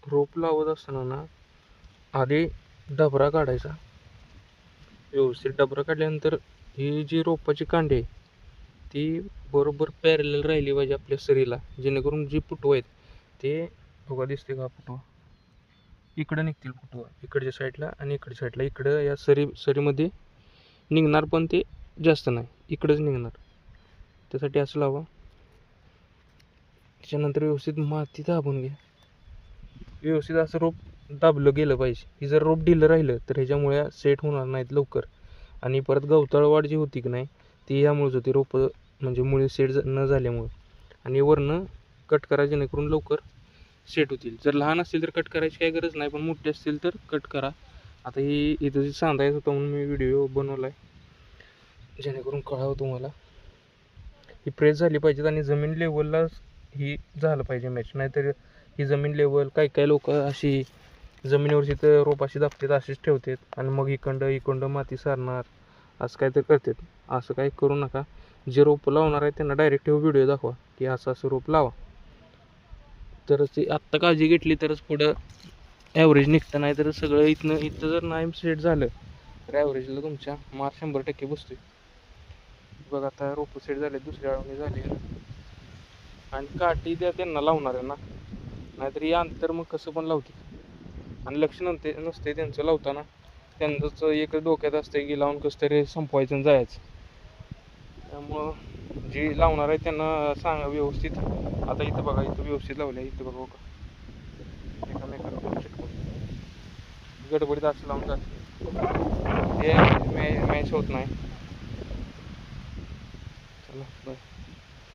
रोप लावत असताना ना आधी डबरा काढायचा. व्यवस्थित डबरा काढल्यानंतर ही जी रोपाची कांडी आहे ती बरोबर पॅरलल राहिली पाहिजे आपल्या सरीला, जेणेकरून जी फुटवं आहेत ते बघा दिसते का फुटवा इकडं निघतील, फुटवा इकडच्या साईडला आणि इकडच्या साईडला. इकडं या सरीमध्ये निघणार पण ते जास्त नाही, इकडंच निघणार. त्यासाठी असं लावा. त्याच्यानंतर व्यवस्थित माती दाबून घ्या. व्यवस्थित असं रोप दाबलं गेलं पाहिजे. ही जर रोप ढिलं राहिलं तर ह्याच्यामुळे सेट होणार नाहीत लवकर, आणि परत गवताळ वाढ जी होती की नाही ती ह्यामुळेच होती, रोपं म्हणजे मुळे सेट न झाल्यामुळं. आणि वरनं कट करा जेणेकरून लवकर सेट होतील. जर लहान असतील तर कट करायची काही गरज नाही, पण मोठे असतील तर कट करा. आता ही इथं जी सांधायचं होतं म्हणून मी व्हिडिओ बनवला आहे, जेणेकरून कळावं तुम्हाला. ही प्रेस झाली पाहिजेत आणि जमीन लेवलला ही झालं पाहिजे मॅच. नाहीतर ही जमीन लेवल काही लोक अशी जमिनीवरची तर रोपाशी दाबतात, अशीच ठेवतात आणि मग इकडं माती सारणार असं काय तर करतात. असं काही करू नका. जे रोपं लावणार आहे त्यांना डायरेक्ट व्हिडिओ दाखवा की असं रोप लावा. तरच ते आत्ता काळजी घेतली तरच पुढं ॲव्हरेज निघतं. नाही तर सगळं इथं जर नाही सेट झालं तर ॲव्हरेजला तुमच्या मार 100% बसतोय. बघा आता रोपं सेट झाले, दुसऱ्या आळवणी झाली आणि काठी द्या त्यांना लावणार आहे ना, नाहीतर हे अंतर मग कसं पण लावते आणि लक्ष नसते त्यांचं लावताना. त्यांचंच एक डोक्यात असतं की लावून कसं तरी संपवायचं आणि जायचं. त्यामुळं जे लावणार आहे त्यांना सांगा व्यवस्थित. आता इथं बघा, इथं व्यवस्थित लावलं आहे, इथं बघा एकमेकांना चिटकून गडबडीत असं लावून जाते, ते मॅच होत नाही. चला बाय.